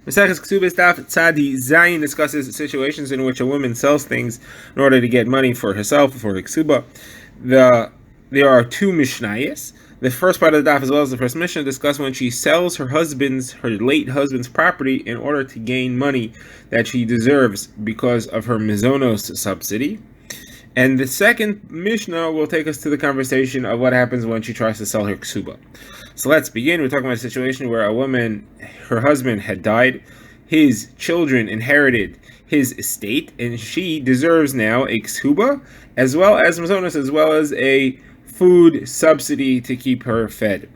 Kesubos Daf Tzadi Zayin discusses situations in which a woman sells things in order to get money for herself, for her ksuba. There are two mishnayos. The first part of the daf, as well as the first mishnah, discuss when she sells her late husband's property in order to gain money that she deserves because of her mizonos subsidy. And the second Mishnah will take us to the conversation of what happens when she tries to sell her ksuba. So let's begin. We're talking about a situation where a woman, her husband had died, his children inherited his estate, and she deserves now a ksuba, as well as mazonos, as well as a food subsidy to keep her fed.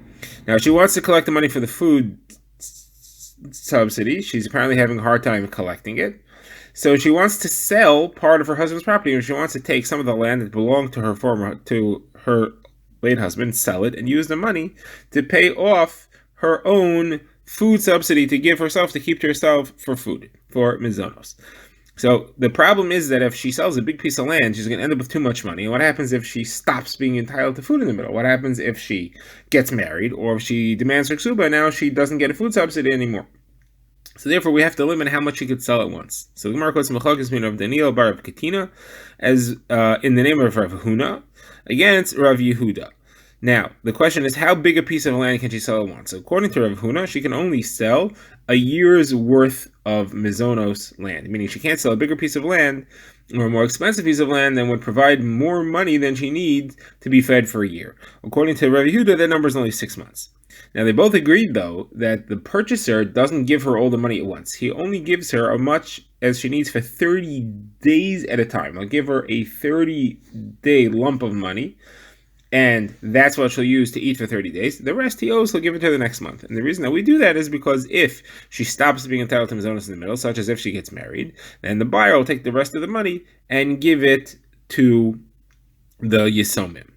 Now she wants to collect the money for the food subsidy. She's apparently having a hard time collecting it. So she wants to sell part of her husband's property, and she wants to take some of the land that belonged to her late husband, sell it, and use the money to pay off her own food subsidy to give herself, to keep to herself for food, for mizonos. So the problem is that if she sells a big piece of land, she's going to end up with too much money. And what happens if she stops being entitled to food in the middle? What happens if she gets married, or if she demands her ksuba, now she doesn't get a food subsidy anymore? So therefore, we have to limit how much she could sell at once. So the Gemara quotes Machlokes between Rav Daniel bar Rav Katina as in the name of Rav Huna against Rav Yehuda. Now, the question is, how big a piece of land can she sell at once? So according to Rav Huna, she can only sell a year's worth of mizonos land, meaning she can't sell a bigger piece of land or a more expensive piece of land than would provide more money than she needs to be fed for a year. According to Rav Yehuda, that number is only 6 months. Now, they both agreed, though, that the purchaser doesn't give her all the money at once. He only gives her as much as she needs for 30 days at a time. I'll give her a 30-day lump of money, and that's what she'll use to eat for 30 days. The rest he owes, he'll give it to her the next month. And the reason that we do that is because if she stops being entitled to mizonos in the middle, such as if she gets married, then the buyer will take the rest of the money and give it to the Yisomim.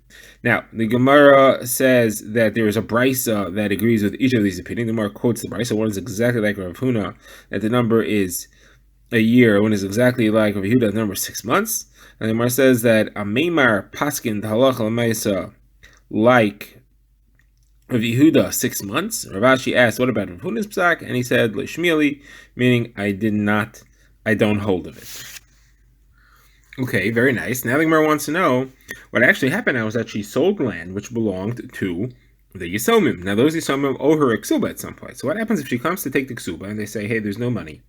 Now, the Gemara says that there is a brisa that agrees with each of these opinions. The Gemara quotes the brisa. One is exactly like Rav Huna, that the number is a year. One is exactly like Rav Yehuda, the number is 6 months. And the Gemara says that a meimar paskin halacha l'maisa like Rav Yehuda 6 months. Rav Ashi asked, what about Rav Huna's psak? And he said, l'shmili, meaning I don't hold of it. Okay, very nice. Now the Gemara wants to know what actually happened now was that she sold land which belonged to the Yisomim. Now those Yisomim owe her a ksuba at some point. So what happens if she comes to take the ksuba and they say, hey, there's no money?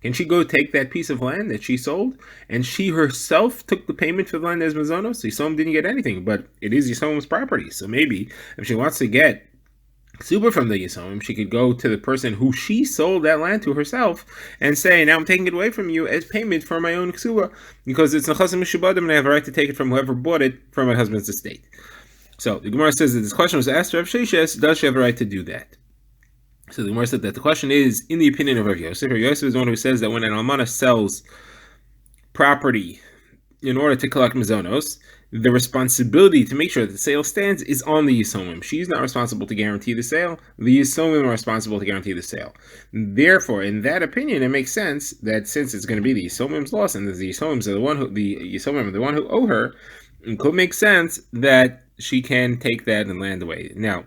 Can she go take that piece of land that she sold, and she herself took the payment for the land as mazonos? So Yisomim didn't get anything, but it is Yisomim's property. So maybe if she wants to get ksuba from the Yisomim, she could go to the person who she sold that land to herself and say, now I'm taking it away from you as payment for my own ksuba, because it's nechasim mishubadim and I have a right to take it from whoever bought it from my husband's estate. So the Gemara says that this question was asked to Rav Sheshes, does she have a right to do that? So the Gemara said that the question is in the opinion of Rav Yosef. Rav Yosef is the one who says that when an almana sells property in order to collect mizonos, the responsibility to make sure that the sale stands is on the Yisomim. She's not responsible to guarantee the sale. The Yisomim are responsible to guarantee the sale. Therefore, in that opinion, it makes sense that since it's going to be the Yisomim's loss, and the Yisomim are the one who owe her, it could make sense that she can take that and land away. Now,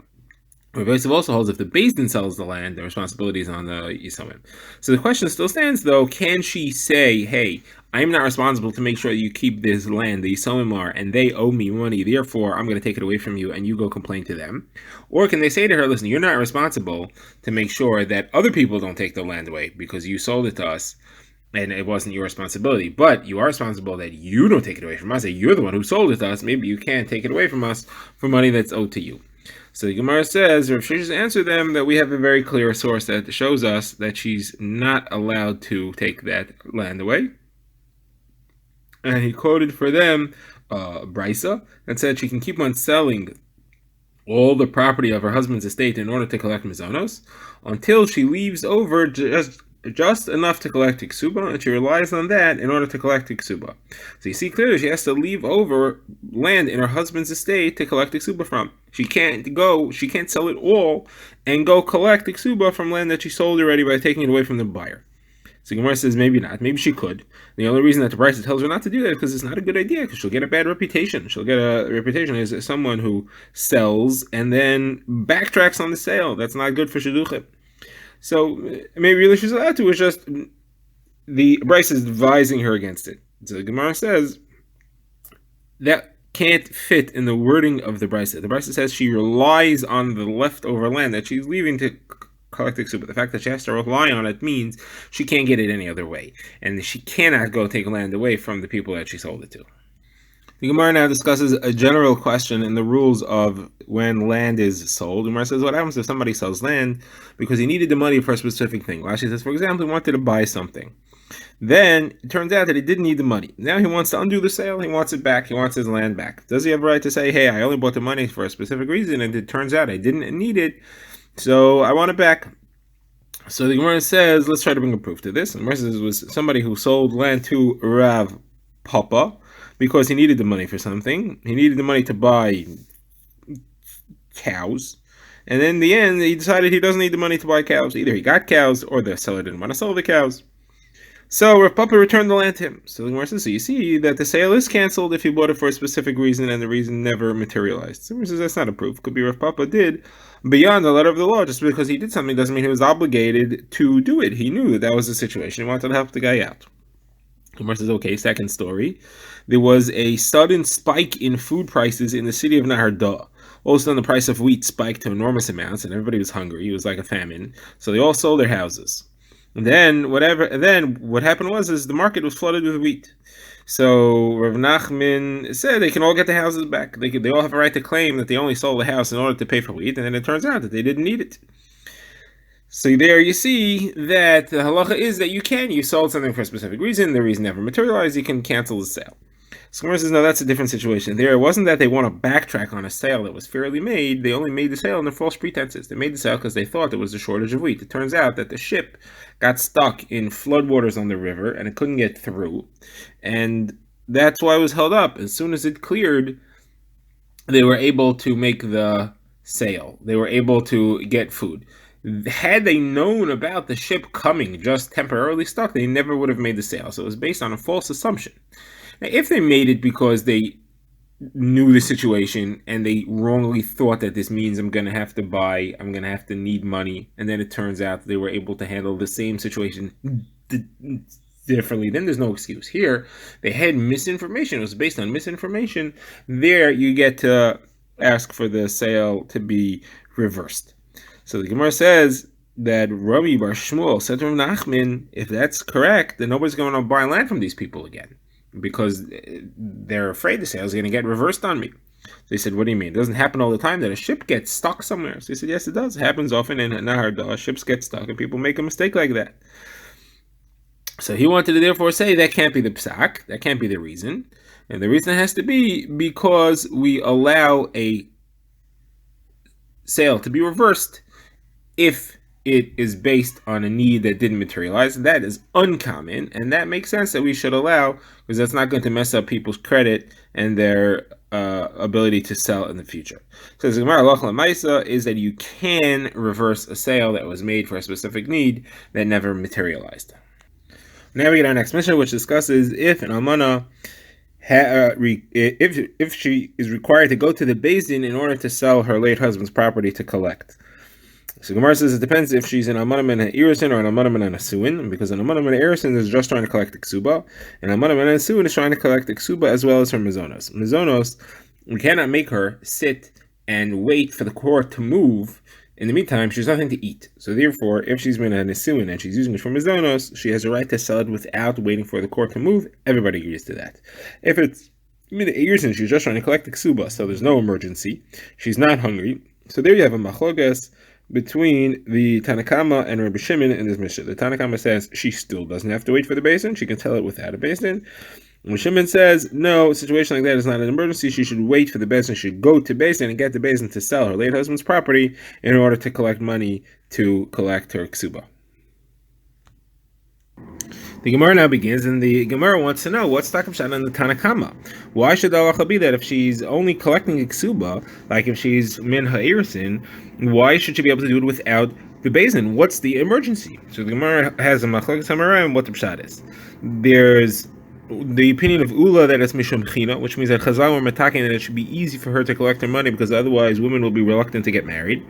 Rav Yosef also holds if the Beis Din sells the land, the responsibility is on the Yisomim. So the question still stands, though, can she say, hey, I'm not responsible to make sure you keep this land, the Yisomim are, and they owe me money, therefore I'm going to take it away from you and you go complain to them? Or can they say to her, listen, you're not responsible to make sure that other people don't take the land away because you sold it to us and it wasn't your responsibility, but you are responsible that you don't take it away from us, that you're the one who sold it to us, maybe you can't take it away from us for money that's owed to you. So the Gemara says, Rav Sheshes answered them that we have a very clear source that shows us that she's not allowed to take that land away. And he quoted for them brisa that said she can keep on selling all the property of her husband's estate in order to collect mizonos until she leaves over just enough to collect ksuba, and she relies on that in order to collect ksuba. So you see clearly she has to leave over land in her husband's estate to collect ksuba from. She can't sell it all and go collect ksuba from land that she sold already by taking it away from the buyer. So Gemara says maybe not. Maybe she could. The only reason that the Brisa tells her not to do that is because it's not a good idea, because she'll get a bad reputation. She'll get a reputation as someone who sells and then backtracks on the sale. That's not good for shidduchim. So maybe really she's allowed to. It's just the Bryce is advising her against it. So the Gemara says that can't fit in the wording of the Brisa. The Brisa says she relies on the leftover land that she's leaving to collect Kesubos. The fact that she has to rely on it means she can't get it any other way, and she cannot go take land away from the people that she sold it to. The Gemara now discusses a general question in the rules of when land is sold. The Gemara says, what happens if somebody sells land because he needed the money for a specific thing? Rashi says, for example, he wanted to buy something. Then it turns out that he didn't need the money. Now he wants to undo the sale. He wants it back. He wants his land back. Does he have a right to say, hey, I only bought the money for a specific reason, and it turns out I didn't need it, so I want it back? So the Gemara says, let's try to bring a proof to this. And the Gemara says it was somebody who sold land to Rav Papa because he needed the money for something. He needed the money to buy cows. And in the end, he decided he doesn't need the money to buy cows. Either he got cows or the seller didn't want to sell the cows. So Rav Papa returned the land to him. So the Gemara says, so you see that the sale is canceled if you bought it for a specific reason and the reason never materialized. So the Gemara says that's not a proof. Could be Rav Papa did beyond the letter of the law. Just because he did something doesn't mean he was obligated to do it. He knew that was the situation. He wanted to help the guy out. The Gemara says, okay, second story. There was a sudden spike in food prices in the city of Nahar. All of a sudden, the price of wheat spiked to enormous amounts, and everybody was hungry. It was like a famine. So they all sold their houses. And then what happened was the market was flooded with wheat. So Rav Nachman said they can all get the houses back. They all have a right to claim that they only sold the house in order to pay for wheat, and then it turns out that they didn't need it. So there you see that the halacha is that you sold something for a specific reason, the reason never materialized, you can cancel the sale. So Gemara says, no, that's a different situation. There, it wasn't that they want to backtrack on a sale that was fairly made. They only made the sale under false pretenses. They made the sale because they thought there was a shortage of wheat. It turns out that the ship got stuck in floodwaters on the river and it couldn't get through. And that's why it was held up. As soon as it cleared, they were able to make the sale. They were able to get food. Had they known about the ship coming just temporarily stuck, they never would have made the sale. So it was based on a false assumption. Now, if they made it because they knew the situation and they wrongly thought that this means I'm going to have to need money, and then it turns out they were able to handle the same situation differently, then there's no excuse. Here, they had misinformation. It was based on misinformation. There, you get to ask for the sale to be reversed. So the Gemara says that Rabbi Bar Shmuel said to Rav Nachman, if that's correct, then nobody's going to buy land from these people again, because they're afraid the sale is going to get reversed on me. They said, what do you mean? It doesn't happen all the time that a ship gets stuck somewhere. So he said, yes, it does. It happens often in Nahar. Ships get stuck and people make a mistake like that. So he wanted to therefore say that can't be the psak, that can't be the reason. And the reason has to be because we allow a sale to be reversed if it is based on a need that didn't materialize. That is uncommon, and that makes sense that we should allow, because that's not going to mess up people's credit and their ability to sell in the future. So the Gemara Halacha L'Maisa is that you can reverse a sale that was made for a specific need that never materialized. Now we get our next mission, which discusses if an almana if she is required to go to the Beis Din in order to sell her late husband's property to collect. So Gemara says it depends if she's an almana min ha'irisin or an almana min ha'nesuin, because an almana min ha'irisin is just trying to collect the ksuba, and almana min ha'nesuin is trying to collect the ksuba as well as her mizonos. Mizonos, we cannot make her sit and wait for the court to move. In the meantime, she has nothing to eat. So therefore, if she's min ha'nesuin and she's using it for mizonos, she has a right to sell it without waiting for the court to move. Everybody agrees to that. If it's min ha'irisin, she's just trying to collect the ksuba, so there's no emergency. She's not hungry. So there you have a machlokas between the Tanakama and Rabbi Shimon in this Mishnah. The Tanakama says she still doesn't have to wait for the Beis Din. She can tell it without a Beis Din. Rabbi Shimon says, no, a situation like that is not an emergency. She should wait for the Beis Din. She should go to Beis Din and get the Beis Din to sell her late husband's property in order to collect money to collect her ksuba. The Gemara now begins, and the Gemara wants to know what's Takam Shana in the Tanakama. Why should the halacha be that if she's only collecting a ksuba, like if she's min ha'irisin, why should she be able to do it without the Beis Din? What's the emergency? So the Gemara has a machlokes hamarim what the pshat is. There's the opinion of Ula that it's mishum china, which means that Chazal were metaking that it should be easy for her to collect her money because otherwise women will be reluctant to get married.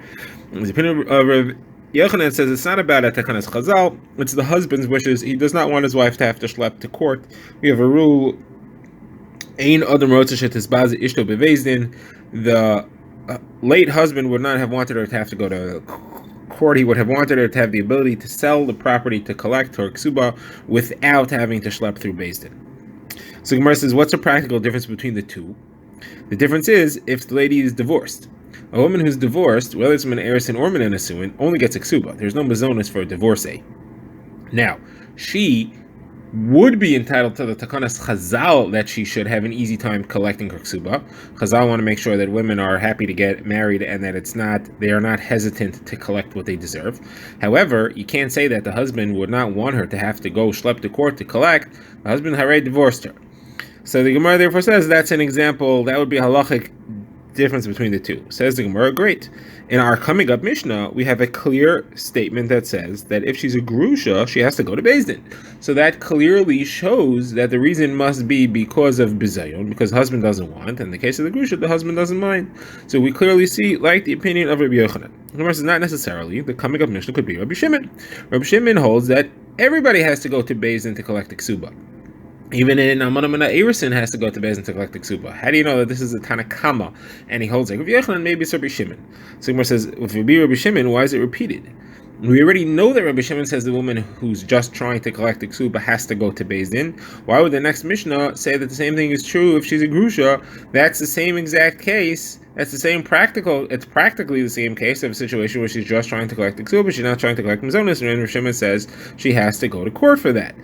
There's the opinion of Yochanan says it's not about Takanas Chazal, it's the husband's wishes. He does not want his wife to have to schlep to court. We have a rule, Ein Adam Rotzah Shetizbaz Ishto Bevezdin. The late husband would not have wanted her to have to go to court. He would have wanted her to have the ability to sell the property to collect her ksuba without having to schlep through Beis Din. So Gemara says, what's the practical difference between the two? The difference is if the lady is divorced. A woman who's divorced, whether it's an erisin or an asuin, only gets a ksuba. There's no mazonas for a divorcee. Now, she would be entitled to the takanas chazal that she should have an easy time collecting her ksuba. Chazal want to make sure that women are happy to get married and that they are not hesitant to collect what they deserve. However, you can't say that the husband would not want her to have to go schlep to court to collect. The husband already divorced her. So the Gemara therefore says that's an example, that would be a halachic difference between the two. Says the Gemara, great. In our coming up Mishnah, we have a clear statement that says that if she's a grusha, she has to go to Beis Din. So that clearly shows that the reason must be because of bizayon, because the husband doesn't want. And in the case of the grusha, the husband doesn't mind. So we clearly see, like the opinion of Rabbi Yochanan. The Gemara says not necessarily. The coming up Mishnah could be Rabbi Shimon. Rabbi Shimon holds that everybody has to go to Beis Din to collect the ksuba. Even in Amanamana Erison has to go to Beis Din to collect the ksuba. How do you know that this is a Tanakama? And he holds like Rabbi Yochanan, maybe it's Rabbi Shimon. So Gemara says, if it be Rabbi Shimon, why is it repeated? We already know that Rabbi Shimon says the woman who's just trying to collect the ksuba has to go to Beis Din. Why would the next Mishnah say that the same thing is true if she's a grusha? That's the same exact case. That's the same it's practically the same case of a situation where she's just trying to collect the ksuba, she's not trying to collect mazonos, and Rabbi Shimon says she has to go to court for that.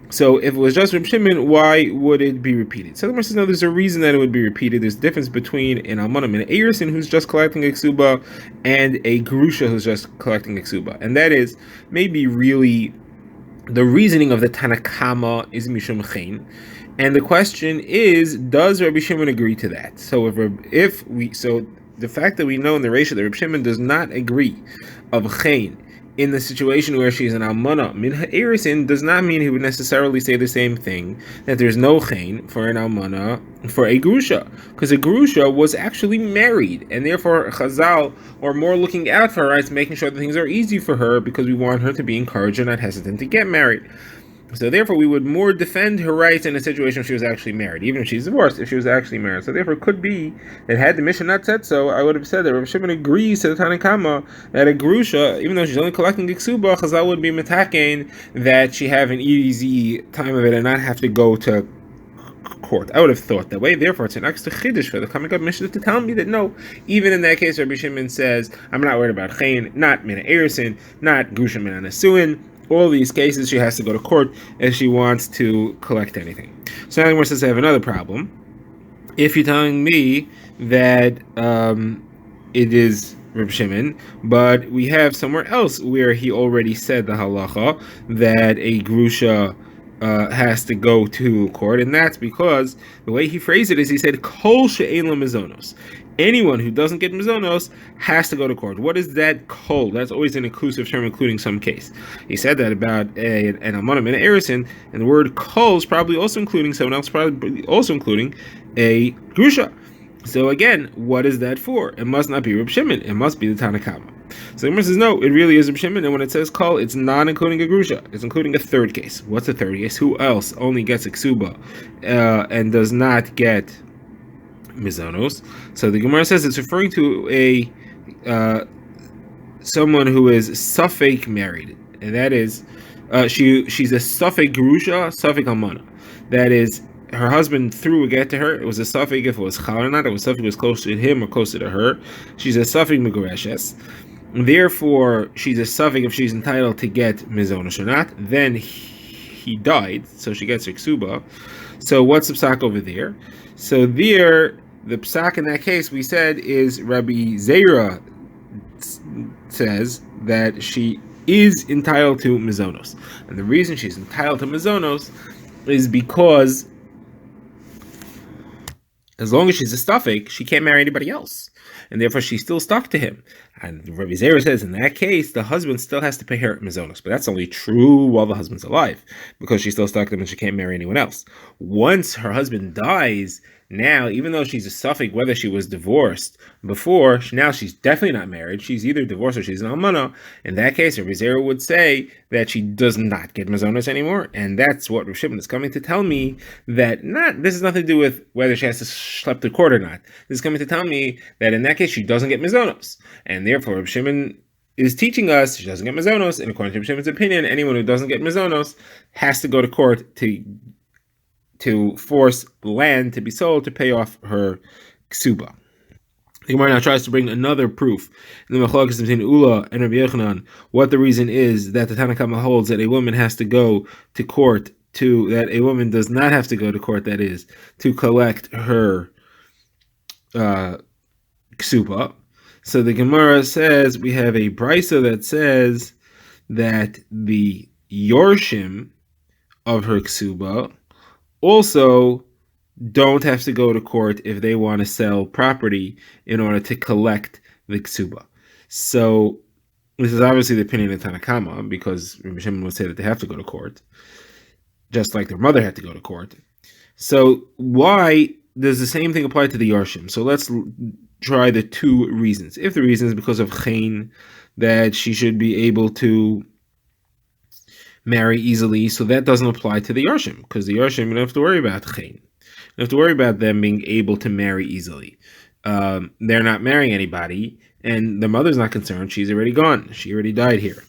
So if it was just Reb Shimon, why would it be repeated? So the Gemara says, no, there's a reason that it would be repeated. There's a difference between an almanah and an erison who's just collecting a ksuba and a grusha who's just collecting a ksuba. And that is maybe really the reasoning of the Tanakama is mishum chen. And the question is, does Rabbi Shimon agree to that? So the fact that we know in the Reisha that Rabbi Shimon does not agree of chen in the situation where she's an almana min ha'erisin does not mean he would necessarily say the same thing, that there's no chen for an almana for a grusha, because a grusha was actually married, and therefore Chazal are more looking out for her rights, making sure that things are easy for her, because we want her to be encouraged and not hesitant to get married. So therefore, we would more defend her rights in a situation where she was actually married, even if she's divorced, if she was actually married. So therefore, it could be that had the Mishnah not said so, I would have said that Rav Shimon agrees to the Tanakama that a grusha, even though she's only collecting Kesubos, Chazal would be metakein that she have an easy time of it and not have to go to court. I would have thought that way. Therefore, it's an extra chiddush for the coming up Mishnah to tell me that no, even in that case, Rabbi Shimon says, I'm not worried about chen, not mina erison, not grusha mina nesuin. All these cases, she has to go to court if she wants to collect anything. So now Gemara says I have another problem. If you're telling me that it is Reb Shimon, but we have somewhere else where he already said the halacha that a grusha has to go to court, and that's because the way he phrased it is he said kol she'en lo mazonos. Anyone who doesn't get mazonos has to go to court. What is that kol? That's always an inclusive term, including some case. He said that about an almanah and an erison, and the word kol is probably also including someone else, probably also including a grusha. So again, what is that for? It must not be Reb Shimon. It must be the Tanakama. So the Gemara says no, it really is Reb Shimon, and when it says kol, it's not including a grusha. It's including a third case. What's the third case? Who else only gets a ksuba and does not get mizonos? So the Gemara says it's referring to a someone who is safek married, and that is she's a safek grusha, safek almana. That is, her husband threw a get to her. It was a safek if it was chal or not. It was safek was closer to him or closer to her. She's a safek megureshes. Therefore, she's a safek if she's entitled to get mizonos or not. Then he died, so she gets her ksuba. So what's the psak over there? So there, the psak in that case we said is Rabbi Zera says that she is entitled to mizonos, and the reason she's entitled to mizonos is because as long as she's a safek, she can't marry anybody else, and therefore she's still stuck to him. And Rabbi Zera says in that case, the husband still has to pay her mizonos, but that's only true while the husband's alive, because she's still stuck to him and she can't marry anyone else. Once her husband dies, Now, even though she's a suffix whether she was divorced before, now she's definitely not married. She's either divorced or she's an almana. In that case, Rabbi Zera would say that she does not get mazonos anymore, and that's what Rav Shimon is coming to tell me, that this has nothing to do with whether she has to schlep the court or not. This is coming to tell me that in that case she doesn't get mazonos, and therefore Rav Shimon is teaching us she doesn't get mazonos, and according to Rav Shimon's opinion, anyone who doesn't get mazonos has to go to court to force land to be sold to pay off her ksuba. The Gemara now tries to bring another proof in the machlokes between Ula and Rabbi Yochanan, what the reason is that the Tanna Kama holds that a woman has to go to court that a woman does not have to go to court, that is, to collect her ksuba. So the Gemara says we have a brisa that says that the yorshim of her ksuba also don't have to go to court if they want to sell property in order to collect the ksuba. So this is obviously the opinion of Tanna Kama, because Rabbi Shimon would say that they have to go to court, just like their mother had to go to court. So why does the same thing apply to the Yarshim? So let's try the two reasons. If the reason is because of Chain, that she should be able to marry easily, so that doesn't apply to the Yarshim, because the Yarshim, you don't have to worry about Chain. You don't have to worry about them being able to marry easily. They're not marrying anybody, and the mother's not concerned. She's already gone. She already died here.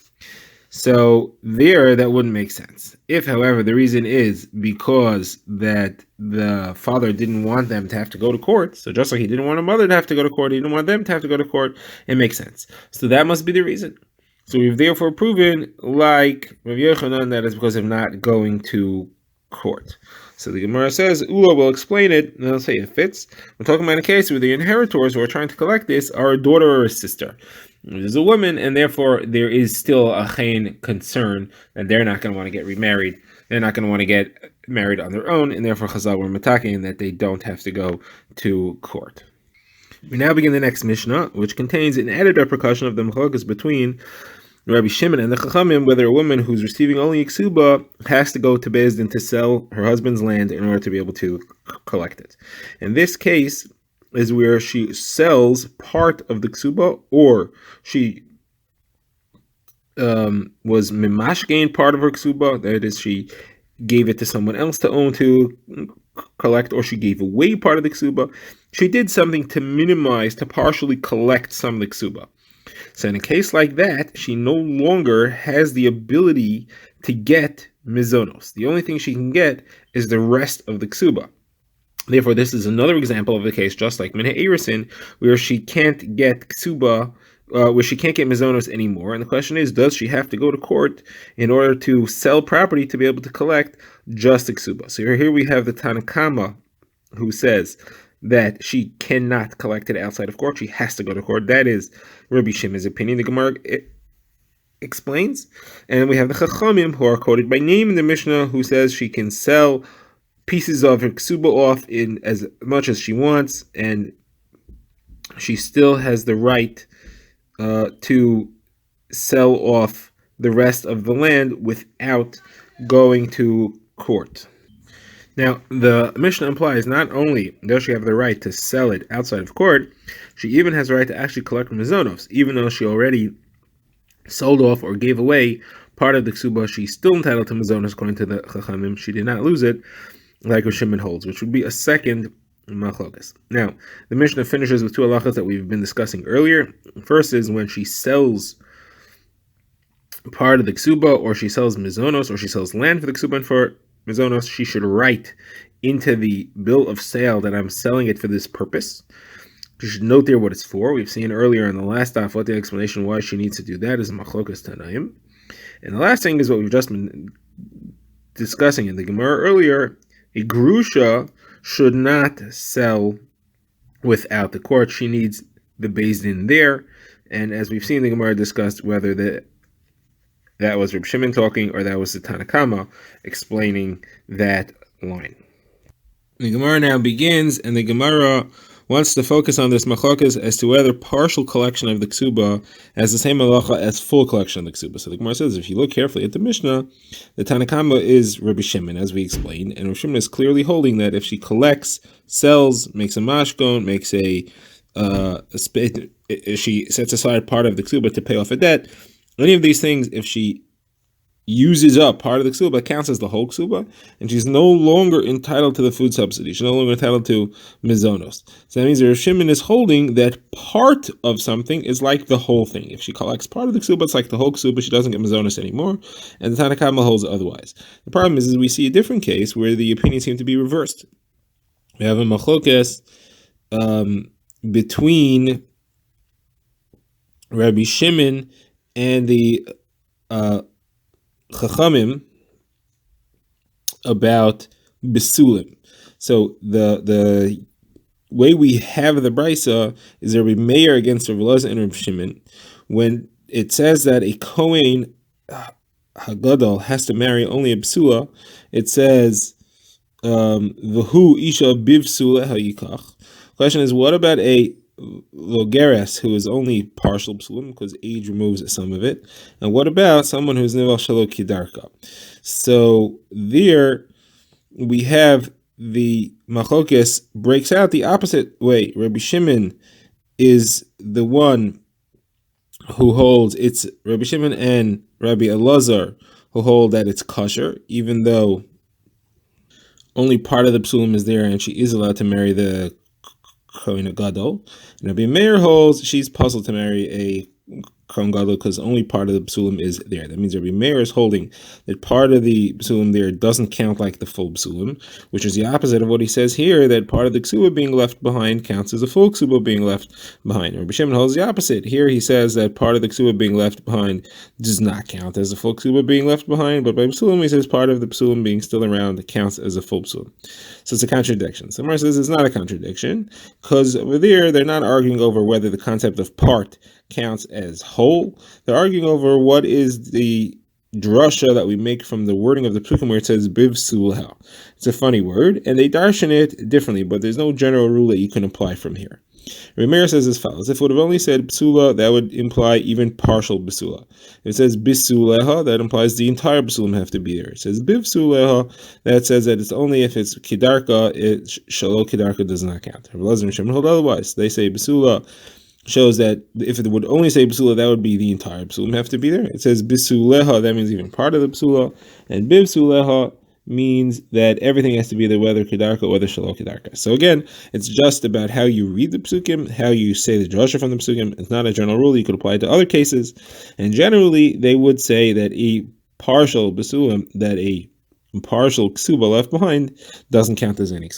So there, that wouldn't make sense. If, however, the reason is because that the father didn't want them to have to go to court, so just like he didn't want a mother to have to go to court, he didn't want them to have to go to court, it makes sense. So that must be the reason. So we've therefore proven, like Rav Yochanan, that is because of not going to court. So the Gemara says, Ula will explain it, and I'll say it fits. We're talking about a case where the inheritors who are trying to collect this are a daughter or a sister. There's a woman, and therefore there is still a chayin concern that they're not going to want to get remarried. They're not going to want to get married on their own, and therefore Chazal were mataking that they don't have to go to court. We now begin the next Mishnah, which contains an added repercussion of the machlokas between Rabbi Shimon and the Chachamim, whether a woman who's receiving only ksuba has to go to Beis Din to sell her husband's land in order to be able to collect it. In this case is where she sells part of the ksuba, or she was mimashkein part of her ksuba, that is, she gave it to someone else to own to collect, or she gave away part of the ksuba. She did something to minimize, to partially collect some of the ksuba. So in a case like that, she no longer has the ability to get mizonos. The only thing she can get is the rest of the ksuba. Therefore, this is another example of the case, just like Minha Erisin, where she can't get ksuba, where she can't get mizonos anymore. And the question is, does she have to go to court in order to sell property to be able to collect just the ksuba? So here we have the Tanna Kama, who says that she cannot collect it outside of court. She has to go to court. That is Rabbi Shimon's opinion. The Gemara explains. And we have the Chachamim, who are quoted by name in the Mishnah, who says she can sell pieces of her ksuba off in as much as she wants, and she still has the right to sell off the rest of the land without going to court. Now, the Mishnah implies not only does she have the right to sell it outside of court, she even has the right to actually collect mizonos. Even though she already sold off or gave away part of the ksuba, she's still entitled to mizonos according to the Chachamim. She did not lose it, like Rav Shimon holds, which would be a second machlokas. Now, the Mishnah finishes with two halachas that we've been discussing earlier. First is when she sells part of the ksuba, or she sells mizonos, or she sells land for the ksuba and for mizonos, she should write into the bill of sale that I'm selling it for this purpose. She should note there what it's for. We've seen earlier in the last daf what the explanation why she needs to do that is machlokas tanaim. And the last thing is what we've just been discussing in the Gemara earlier. A grusha should not sell without the court. She needs the Beis Din there. And as we've seen, the Gemara discussed whether that was Reb Shimon talking or that was the Tanna Kama explaining that line. The Gemara now begins, and the Gemara wants to focus on this machlokas as to whether partial collection of the ksuba has the same halacha as full collection of the ksuba. So the Gemara says, if you look carefully at the Mishnah, the Tanna Kama is Rabbi Shimon, as we explained, and Rabbi Shimon is clearly holding that if she collects, sells, makes a mashkon, makes if she sets aside part of the ksuba to pay off a debt, any of these things, if she uses up part of the ksuba, counts as the whole ksuba, and she's no longer entitled to the food subsidy. She's no longer entitled to mizonos. So that means Rav Shimon is holding that part of something is like the whole thing. If she collects part of the ksuba, it's like the whole ksuba. She doesn't get mizonos anymore, and the Tanna Kama holds otherwise. The problem is we see a different case where the opinions seem to be reversed. We have a machlokes between Rabbi Shimon and the Chachamim about Besulim. So the way we have the Brisa is Rabbi Meir against Rabbi Elazar and Rabbi Shimon. When it says that a Kohen Hagadol has to marry only a Besula, it says V'hu isha bivsula hayikach. Question is, what about a Logeres who is only partial psulim because age removes some of it, and what about someone who's nival shelo kidarka? So there we have the machokes breaks out the opposite way. Rabbi Shimon is the one who holds it's Rabbi Shimon and Rabbi Elazar who hold that it's kosher, even though only part of the psulim is there, and she is allowed to marry the Kohen Gadol. And Rabbi Meir holds she's puzzled to marry a Kohen Gadol because only part of the psulim is there. That means Rabbi Meir is holding that part of the psulim there doesn't count like the full psulim, which is the opposite of what he says here, that part of the ksuba being left behind counts as a full ksuba being left behind. Rabbi Shimon holds the opposite. Here he says that part of the ksuba being left behind does not count as a full ksuba being left behind, but by psulim he says part of the psulim being still around counts as a full psulim. So it's a contradiction. So Mar says it's not a contradiction because over there they're not arguing over whether the concept of part counts as whole. They're arguing over what is the drasha that we make from the wording of the psukim where it says biv sulha. It's a funny word, and they darshan it differently, but there's no general rule that you can apply from here. Rameir says as follows: if it would have only said psula, that would imply even partial besula. If it says bisuleha, that implies the entire besulim have to be there. It says biv suleha, that says that it's only if it's kidarka, shalo kidarka does not count. Rabbi Elazar and Shimon hold otherwise. They say besula shows that if it would only say besula, that would be the entire psulim have to be there. It says bisuleha, that means even part of the psula, and biv suleha means that everything has to be there, whether kedarka or whether shalo kedarka. So again, it's just about how you read the psukim, how you say the drasha from the psukim. It's not a general rule. You could apply it to other cases, and generally they would say that a partial besulim, that a partial ksuba left behind doesn't count as any ksuba.